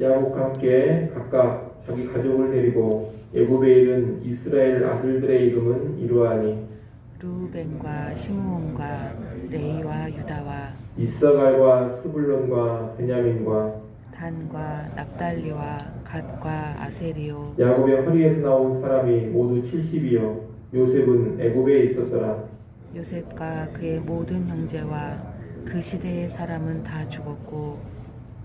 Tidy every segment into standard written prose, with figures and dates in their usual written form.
야곱과 함께 각각 자기 가족을 데리고 애굽에 이른 이스라엘 아들들의 이름은 이러하니 루벤과 시므온과 레이와 유다와 이사갈과 스불론과 베냐민과 단과 납달리와 갓과 아세리요. 야곱의 허리에서 나온 사람이 모두 70이요 요셉은 애굽에 있었더라. 요셉과 그의 모든 형제와 그 시대의 사람은 다 죽었고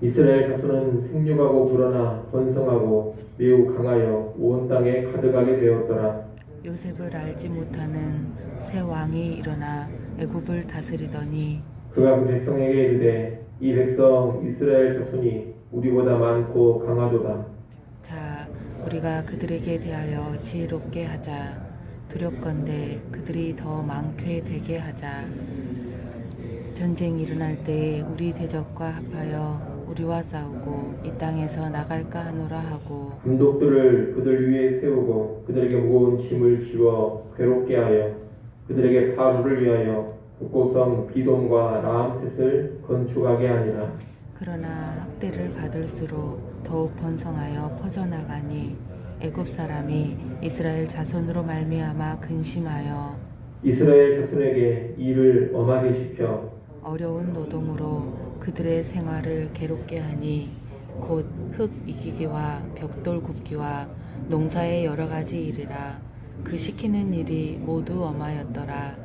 이스라엘 자손은 생육하고 불어나 번성하고 매우 강하여 온 땅에 가득하게 되었더라. 요셉을 알지 못하는 새 왕이 일어나 애굽을 다스리더니 그가 그 백성에게 이르되 이 백성 이스라엘 자손이 우리보다 많고 강하도다. 자 우리가 그들에게 대하여 지혜롭게 하자. 두렵건대 그들이 더 많게 되게 하자. 전쟁이 일어날 때에 우리 대적과 합하여 우리와 싸우고 이 땅에서 나갈까 하노라 하고 감독들을 그들 위에 세우고 그들에게 무거운 짐을 지워 괴롭게 하여 그들에게 파루를 위하여 북고성 비돔과 라암셋을 건축하게 하니라. 그러나 학대를 받을수록 더욱 번성하여 퍼져나가니 애굽 사람이 이스라엘 자손으로 말미암아 근심하여 이스라엘 자손에게 일을 엄하게 시켜 어려운 노동으로 그들의 생활을 괴롭게 하니 곧 흙 이기기와 벽돌 굽기와 농사의 여러 가지 일이라. 그 시키는 일이 모두 엄하였더라.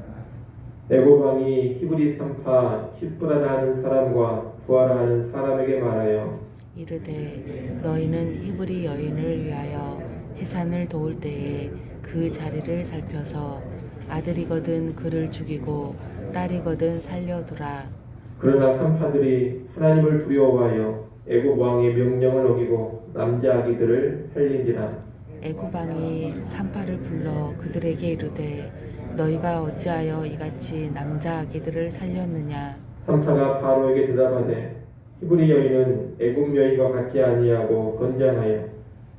애굽 왕이 히브리 산파 시프라다 하는 사람과 부하라 하는 사람에게 말하여 이르되 너희는 히브리 여인을 위하여 해산을 도울 때에 그 자리를 살펴서 아들이거든 그를 죽이고 딸이거든 살려두라. 그러나 산파들이 하나님을 두려워하여 애굽 왕의 명령을 어기고 남자 아기들을 살린지라. 애굽 왕이 산파를 불러 그들에게 이르되 너희가 어찌하여 이같이 남자 아기들을 살렸느냐. 산파가 바로에게 대답하되 히브리 여인은 애굽 여인과 같지 아니하고 건장하여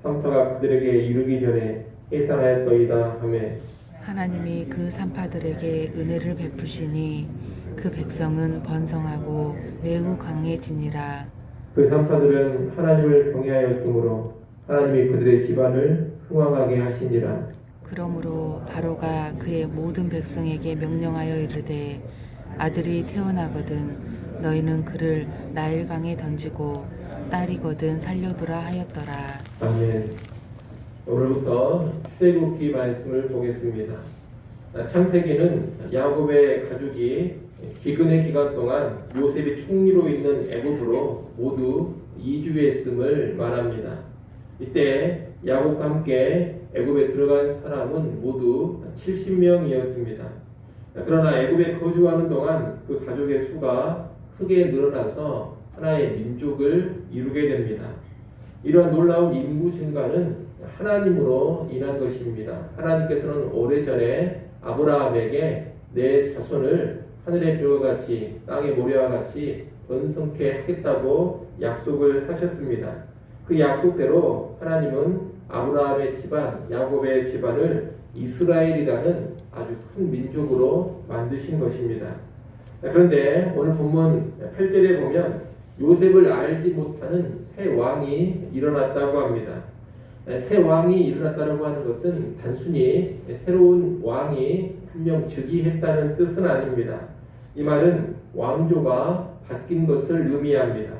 산파가 그들에게 이르기 전에 해산하였더이다 하매 하나님이 그 산파들에게 은혜를 베푸시니 그 백성은 번성하고 매우 강해지니라. 그 산파들은 하나님을 경외하였으므로 하나님이 그들의 집안을 흥왕하게 하시니라. 그러므로 바로가 그의 모든 백성에게 명령하여 이르되 아들이 태어나거든 너희는 그를 나일강에 던지고 딸이거든 살려두라 하였더라. 아멘. 오늘부터 출애굽기 말씀을 보겠습니다. 창세기는 야곱의 가족이 기근의 기간 동안 요셉이 총리로 있는 애굽으로 모두 이주했음을 말합니다. 이때 야곱과 함께 애굽에 들어간 사람은 모두 70명이었습니다. 그러나 애굽에 거주하는 동안 그 가족의 수가 크게 늘어나서 하나의 민족을 이루게 됩니다. 이러한 놀라운 인구 증가는 하나님으로 인한 것입니다. 하나님께서는 오래전에 아브라함에게 내 자손을 하늘의 별과 같이 땅의 모래와 같이 번성케 하겠다고 약속을 하셨습니다. 그 약속대로 하나님은 아브라함의 집안, 야곱의 집안을 이스라엘이라는 아주 큰 민족으로 만드신 것입니다. 그런데 오늘 본문 8절에 보면 요셉을 알지 못하는 새 왕이 일어났다고 합니다. 새 왕이 일어났다고 하는 것은 단순히 새로운 왕이 한 명 즉위했다는 뜻은 아닙니다. 이 말은 왕조가 바뀐 것을 의미합니다.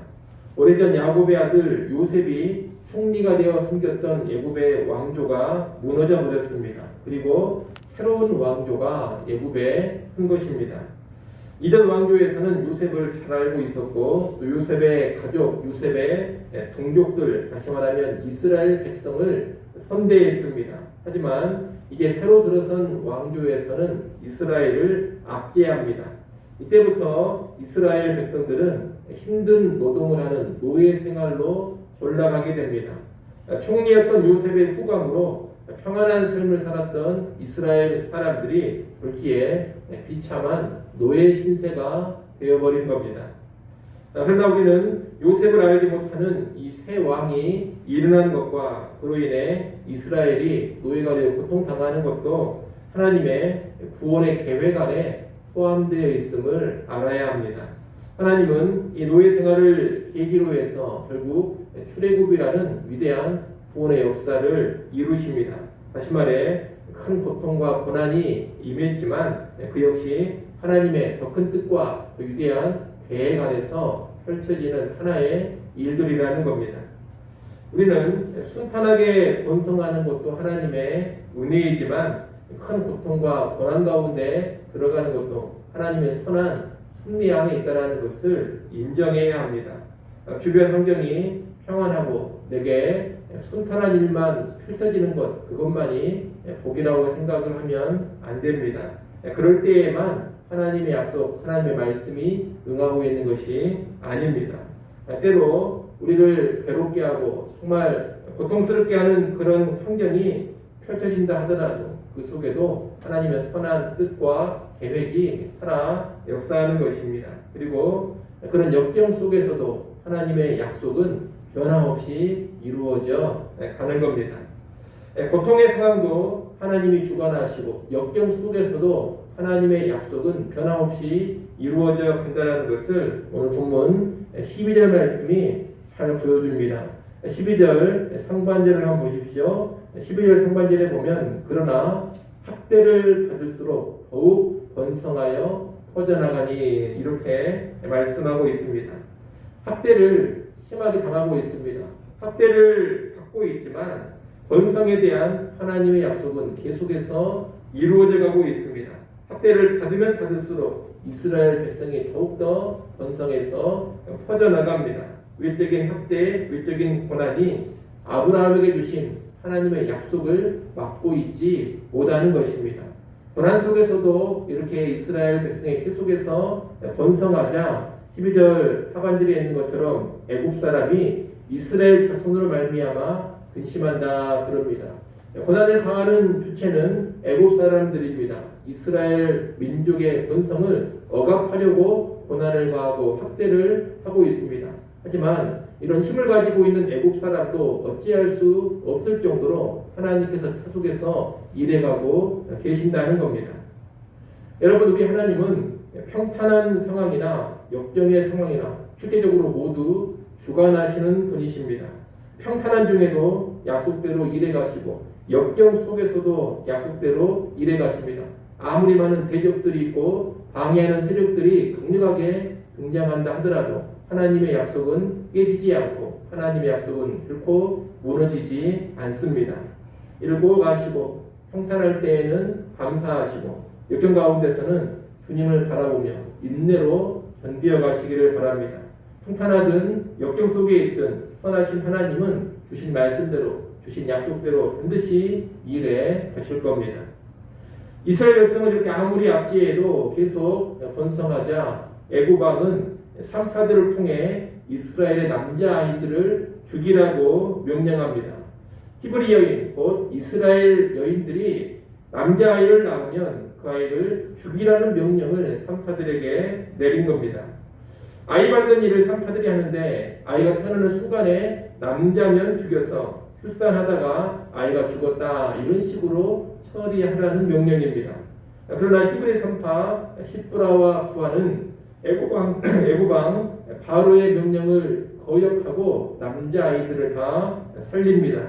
오래전 야곱의 아들 요셉이 총리가 되어 섬겼던 애굽의 왕조가 무너져 버렸습니다. 그리고 새로운 왕조가 애굽에 선 것입니다. 이전 왕조에서는 요셉을 잘 알고 있었고 또 요셉의 가족, 요셉의 동족들, 다시 말하면 이스라엘 백성을 선대했습니다. 하지만 이게 새로 들어선 왕조에서는 이스라엘을 압제합니다. 이때부터 이스라엘 백성들은 힘든 노동을 하는 노예 생활로 올라가게 됩니다. 총리였던 요셉의 후광으로 평안한 삶을 살았던 이스라엘 사람들이 돌기에 비참한 노예 신세가 되어버린 겁니다. 그러나 우리는 요셉을 알지 못하는 이 새 왕이 일어난 것과 그로 인해 이스라엘이 노예가 되어 고통당하는 것도 하나님의 구원의 계획 안에 포함되어 있음을 알아야 합니다. 하나님은 이 노예 생활을 계기로 해서 결국 출애굽이라는 위대한 구원의 역사를 이루십니다. 다시 말해 큰 고통과 고난이 임했지만 그 역시 하나님의 더 큰 뜻과 위대한 계획 안에서 펼쳐지는 하나의 일들이라는 겁니다. 우리는 순탄하게 번성하는 것도 하나님의 은혜이지만 큰 고통과 고난 가운데 들어가는 것도 하나님의 선한 섭리 안에 있다는 것을 인정해야 합니다. 주변 환경이 평안하고 내게 순탄한 일만 펼쳐지는 것, 그것만이 복이라고 생각을 하면 안 됩니다. 그럴 때에만 하나님의 약속, 하나님의 말씀이 응하고 있는 것이 아닙니다. 때로 우리를 괴롭게 하고 정말 고통스럽게 하는 그런 환경이 펼쳐진다 하더라도 그 속에도 하나님의 선한 뜻과 계획이 살아 역사하는 것입니다. 그리고 그런 역경 속에서도 하나님의 약속은 변함없이 이루어져 가는 겁니다. 고통의 상황도 하나님이 주관하시고 역경 속에서도 하나님의 약속은 변함없이 이루어져 간다는 것을 오늘 본문 12절 말씀이 잘 보여줍니다. 12절 상반절을 한번 보십시오. 12절 상반절에 보면 그러나 학대를 받을수록 더욱 번성하여 퍼져나가니 이렇게 말씀하고 있습니다. 학대를 심하게 당하고 있습니다. 학대를 받고 있지만 번성에 대한 하나님의 약속은 계속해서 이루어져 가고 있습니다. 학대를 받으면 받을수록 이스라엘 백성이 더욱더 번성해서 퍼져나갑니다. 외적인 학대, 외적인 고난이 아브라함에게 주신 하나님의 약속을 막고 있지 못하는 것입니다. 고난 속에서도 이렇게 이스라엘 백성이 계속해서 번성하자 12절 하반절에 있는 것처럼 애굽 사람이 이스라엘 자손으로 말미암아 근심한다 그럽니다. 고난을 당하는 주체는 애굽 사람들입니다. 이스라엘 민족의 번성을 억압하려고 고난을 가하고 학대를 하고 있습니다. 하지만 이런 힘을 가지고 있는 애굽 사람도 어찌할 수 없을 정도로 하나님께서 계속해서 일해가고 계신다는 겁니다. 여러분, 우리 하나님은 평탄한 상황이나 역경의 상황이나 실제적으로 모두 주관하시는 분이십니다. 평탄한 중에도 약속대로 일해가시고 역경 속에서도 약속대로 일해가십니다. 아무리 많은 대적들이 있고 방해하는 세력들이 강력하게 등장한다 하더라도 하나님의 약속은 깨지지 않고 하나님의 약속은 결코 무너지지 않습니다. 이러고 가시고 평탄할 때에는 감사하시고 역경 가운데서는 주님을 바라보며 인내로 견디어 가시기를 바랍니다. 평탄하든 역경 속에 있든 선하신 하나님은 주신 말씀대로 주신 약속대로 반드시 일해 가실 겁니다. 이스라엘 백성은 이렇게 아무리 압제해도 계속 번성하자 애굽 왕은 산파들을 통해 이스라엘의 남자아이들을 죽이라고 명령합니다. 히브리 여인, 곧 이스라엘 여인들이 남자아이를 낳으면 그 아이를 죽이라는 명령을 산파들에게 내린 겁니다. 아이 만든 일을 산파들이 하는데 아이가 태어나는 순간에 남자면 죽여서 출산하다가 아이가 죽었다 이런 식으로 처리하라는 명령입니다. 그러나 히브리 산파 십브라와 부하는 애굽왕 바로의 명령을 거역하고 남자아이들을 다 살립니다.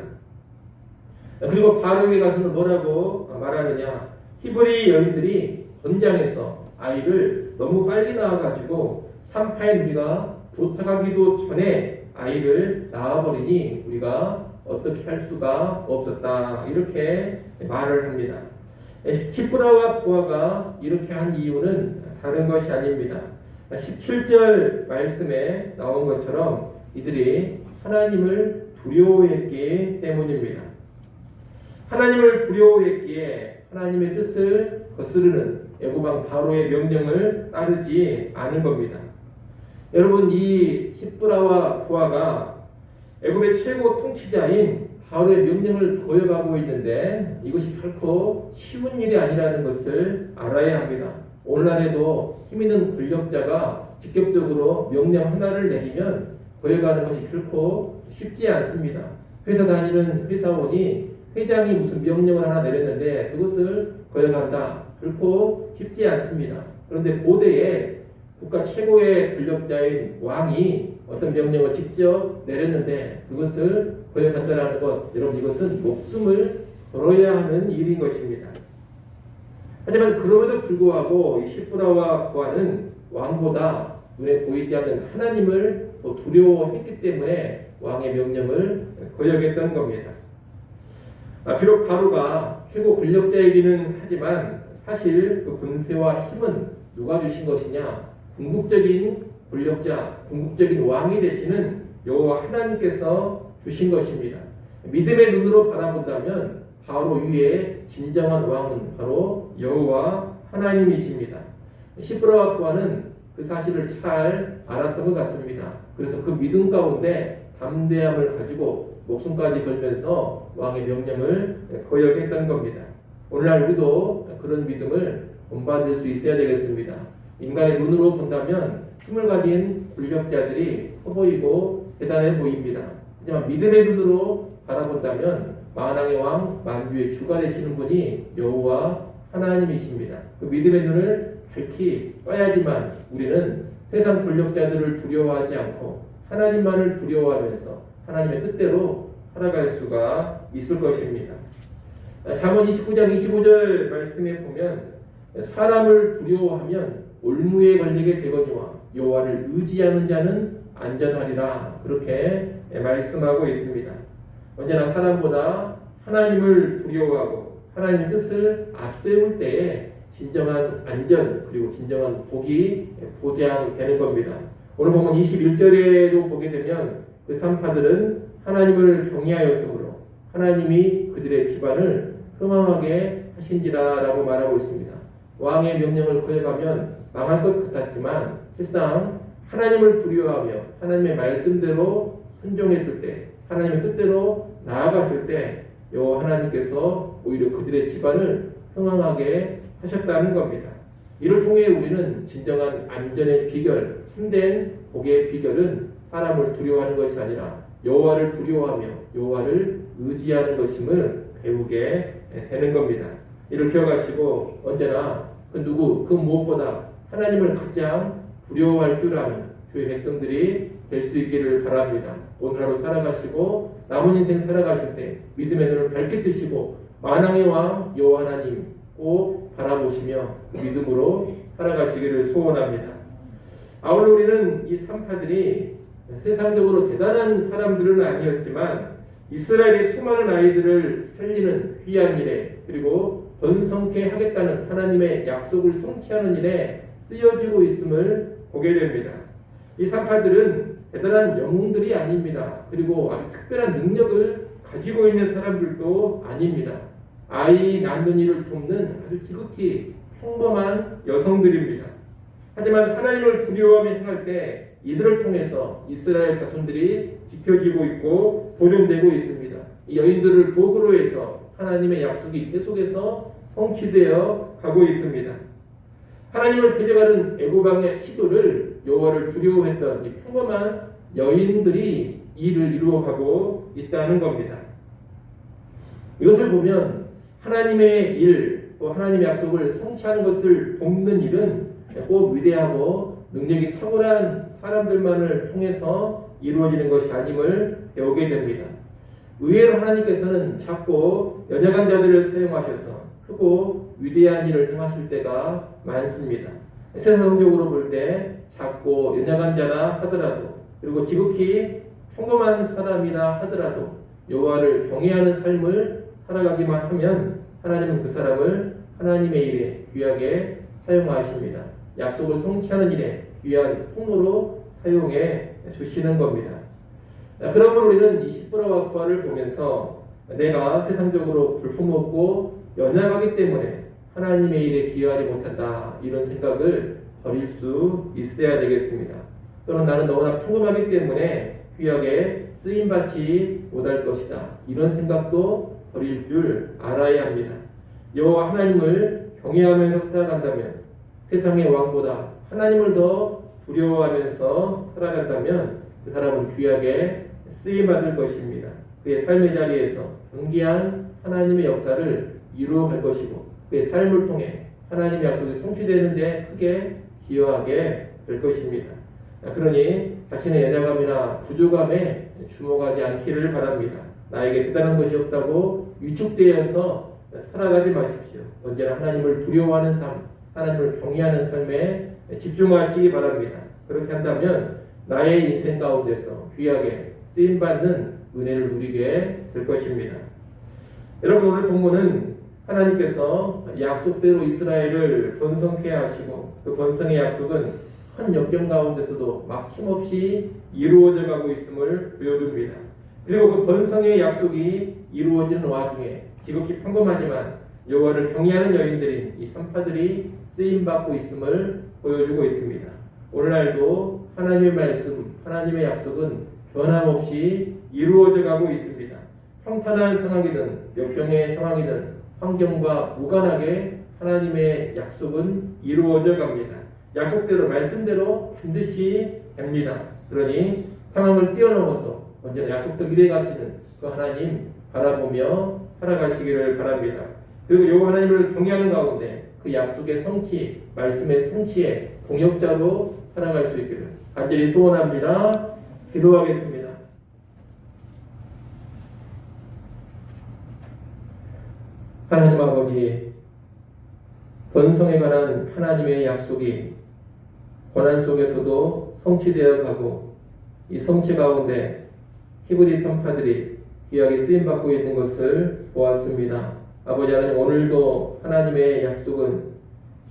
그리고 바로에게 가서는 뭐라고 말하느냐, 히브리 여인들이 권장해서 아이를 너무 빨리 낳아가지고 산파의 누이가 도착하기도 전에 아이를 낳아버리니 우리가 어떻게 할 수가 없었다 이렇게 말을 합니다. 십브라와 부하가 이렇게 한 이유는 다른 것이 아닙니다. 17절 말씀에 나온 것처럼 이들이 하나님을 두려워했기 때문입니다. 하나님을 두려워했기에 하나님의 뜻을 거스르는 애굽왕 바로의 명령을 따르지 않은 겁니다. 여러분, 이 십브라와 부하가 애굽의 최고 통치자인 바로의 명령을 거역하고 있는데 이것이 결코 쉬운 일이 아니라는 것을 알아야 합니다. 오늘날에도 힘있는 권력자가 직접적으로 명령 하나를 내리면 거역하는 것이 결코 쉽지 않습니다. 회사 다니는 회사원이 회장이 무슨 명령을 하나 내렸는데 그것을 거역한다. 결코 쉽지 않습니다. 그런데 고대에 국가 최고의 권력자인 왕이 어떤 명령을 직접 내렸는데 그것을 거역한다는 것, 여러분 이것은 목숨을 걸어야 하는 일인 것입니다. 하지만 그럼에도 불구하고 이 시프라와 부하는 왕보다 눈에 보이지 않는 하나님을 더 두려워했기 때문에 왕의 명령을 거역했던 겁니다. 비록 바로가 최고 권력자이기는 하지만 사실 그 권세와 힘은 누가 주신 것이냐? 궁극적인 권력자, 궁극적인 왕이 되시는 여호와 하나님께서 주신 것입니다. 믿음의 눈으로 바라본다면 바로 위에 진정한 왕은 바로 여호와 하나님이십니다. 시브라와 부하는 그 사실을 잘 알았던 것 같습니다. 그래서 그 믿음 가운데 담대함을 가지고 목숨까지 걸면서 왕의 명령을 거역했던 겁니다. 오늘날 우리도 그런 믿음을 본받을 수 있어야 되겠습니다. 인간의 눈으로 본다면 힘을 가진 권력자들이 커 보이고 대단해 보입니다. 하지만 믿음의 눈으로 바라본다면 만왕의 왕, 만주의 주가 되시는 분이 여호와 하나님이십니다. 그 믿음의 눈을 밝히 떠야지만 우리는 세상 권력자들을 두려워하지 않고 하나님만을 두려워하면서 하나님의 뜻대로 살아갈 수가 있을 것입니다. 잠언 29장 25절 말씀에 보면 사람을 두려워하면 올무에 걸리게 되거니와 여호와를 의지하는 자는 안전하리라, 그렇게 말씀하고 있습니다. 언제나 사람보다 하나님을 두려워하고 하나님의 뜻을 앞세울 때에 진정한 안전 그리고 진정한 복이 보장되는 겁니다. 오늘 보면 21절에도 보게 되면 그 산파들은 하나님을 경외하였으므로 하나님이 그들의 기반을 흠망하게 하신지라 라고 말하고 있습니다. 왕의 명령을 거역하면 망할 것 같았지만 실상 하나님을 두려워하며 하나님의 말씀대로 순종했을 때, 하나님의 뜻대로 나아갔을 때 여호와 하나님께서 오히려 그들의 집안을 평안하게 하셨다는 겁니다. 이를 통해 우리는 진정한 안전의 비결, 참된 복의 비결은 사람을 두려워하는 것이 아니라 여호와를 두려워하며 여호와를 의지하는 것임을 배우게 되는 겁니다. 이를 기억하시고 언제나 그 무엇보다 하나님을 가장 두려워할 줄 아는 주의 백성들이 될 수 있기를 바랍니다. 오늘 하루 살아가시고 남은 인생 살아가실 때 믿음의 눈을 밝게 뜨시고 만왕의 왕 여호와 하나님 꼭 바라보시며 그 믿음으로 살아가시기를 소원합니다. 아울러 우리는 이 산파들이 세상적으로 대단한 사람들은 아니었지만 이스라엘의 수많은 아이들을 살리는 귀한 일에 그리고 번성케 하겠다는 하나님의 약속을 성취하는 일에 쓰여지고 있음을 보게 됩니다. 이 산파들은 대단한 영웅들이 아닙니다. 그리고 아주 특별한 능력을 가지고 있는 사람들도 아닙니다. 아이 낳는 일을 돕는 아주 지극히 평범한 여성들입니다. 하지만 하나님을 두려워하며 행할 때 이들을 통해서 이스라엘 자손들이 지켜지고 있고 보존되고 있습니다. 이 여인들을 도구로 해서 하나님의 약속이 계속해서 성취되어 가고 있습니다. 하나님을 데려가는 애고방의 시도를 여호와를 두려워했던 이 평범한 여인들이 일을 이루어가고 있다는 겁니다. 이것을 보면 하나님의 일, 또 하나님의 약속을 성취하는 것을 돕는 일은 꼭 위대하고 능력이 탁월한 사람들만을 통해서 이루어지는 것이 아님을 배우게 됩니다. 의외로 하나님께서는 작고 연약한 자들을 사용하셔서 크고 위대한 일을 행하실 때가 많습니다. 세상적으로 볼 때 작고 연약한 자라 하더라도 그리고 지극히 평범한 사람이라 하더라도 여호와를 경외하는 삶을 살아가기만 하면 하나님은 그 사람을 하나님의 일에 귀하게 사용하십니다. 약속을 성취하는 일에 귀한 통로로 사용해 주시는 겁니다. 그러므로 우리는 이 시브라와 부하를 보면서 내가 세상적으로 볼품없고 연약하기 때문에 하나님의 일에 기여하지 못한다, 이런 생각을 버릴 수 있어야 되겠습니다. 또는 나는 너무나 평범하기 때문에 귀하게 쓰임받지 못할 것이다, 이런 생각도 버릴 줄 알아야 합니다. 여호와 하나님을 경외하면서 살아간다면, 세상의 왕보다 하나님을 더 두려워하면서 살아간다면 그 사람은 귀하게 쓰임받을 것입니다. 그의 삶의 자리에서 존귀한 하나님의 역사를 이루어갈 것이고 그의 삶을 통해 하나님의 약속이 성취되는 데 크게 기여하게 될 것입니다. 그러니 자신의 연약함이나 부족함에 주목하지 않기를 바랍니다. 나에게 대단한 것이 없다고 위축되어서 살아가지 마십시오. 언제나 하나님을 두려워하는 삶, 하나님을 경외하는 삶에 집중하시기 바랍니다. 그렇게 한다면 나의 인생 가운데서 귀하게 쓰임받는 은혜를 누리게 될 것입니다. 여러분, 오늘 본문은 하나님께서 약속대로 이스라엘을 번성케 하시고 그 번성의 약속은 큰 역경 가운데서도 막힘없이 이루어져 가고 있음을 보여줍니다. 그리고 그 번성의 약속이 이루어지는 와중에 지극히 평범하지만 여호와를 경외하는 여인들인 이 선파들이 쓰임받고 있음을 보여주고 있습니다. 오늘날도 하나님의 말씀, 하나님의 약속은 변함없이 이루어져 가고 있습니다. 평탄한 상황이든 역경의 상황이든 환경과 무관하게 하나님의 약속은 이루어져 갑니다. 약속대로 말씀대로 반드시 됩니다. 그러니 상황을 뛰어넘어서 언제나 약속대로 이루어 가시는 그 하나님 바라보며 살아가시기를 바랍니다. 그리고 이 하나님을 경외하는 가운데 그 약속의 성취, 말씀의 성취에 동역자로 살아갈 수 있기를 간절히 소원합니다. 기도하겠습니다. 하나님 아버지, 번성에 관한 하나님의 약속이 고난 속에서도 성취되어 가고 이 성취 가운데 히브리 선파들이 귀하게 쓰임받고 있는 것을 보았습니다. 아버지 하나님, 오늘도 하나님의 약속은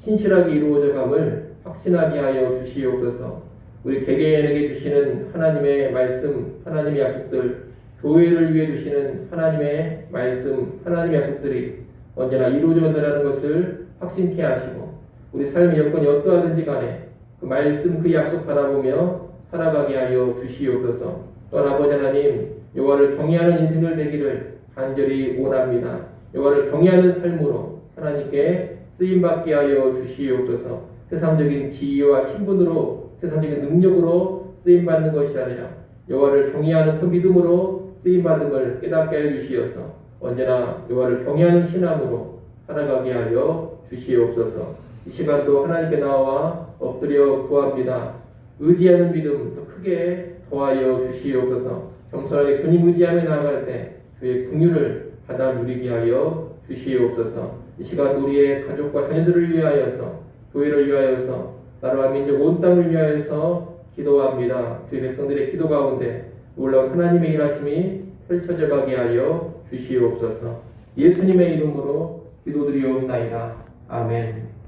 신실하게 이루어져 감을 확신하게 하여 주시옵소서. 우리 개개인에게 주시는 하나님의 말씀, 하나님의 약속들, 교회를 위해 주시는 하나님의 말씀, 하나님의 약속들이 언제나 이루어져 간다는 것을 확신케 하시고 우리 삶의 여건이 어떠하든지 간에 그 말씀, 그 약속 바라보며 살아가게 하여 주시옵소서. 또한 아버지 하나님, 여호와를 경외하는 인생을 되기를 간절히 원합니다. 여호와를 경외하는 삶으로 하나님께 쓰임받게 하여 주시옵소서. 세상적인 지위와 신분으로, 세상적인 능력으로 쓰임받는 것이 아니라 여호와를 경외하는 그 믿음으로 쓰임받음을 깨닫게 하여 주시어서 언제나 여호와를 경외하는 신앙으로 살아가게 하여 주시옵소서. 이 시간도 하나님께 나와 엎드려 구합니다. 의지하는 믿음 더 크게 더하여 주시옵소서. 겸손하게 주님 의지하며 나아갈 때 주의 긍휼을 받아 누리게 하여 주시옵소서. 이 시간 우리의 가족과 자녀들을 위하여서, 교회를 위하여서, 나라와 민족 온 땅을 위하여서 기도합니다. 주의 백성들의 기도 가운데 놀라운 하나님의 일하심이 펼쳐져 가게 하여 주시옵소서. 예수님의 이름으로 기도드리옵나이다. 아멘.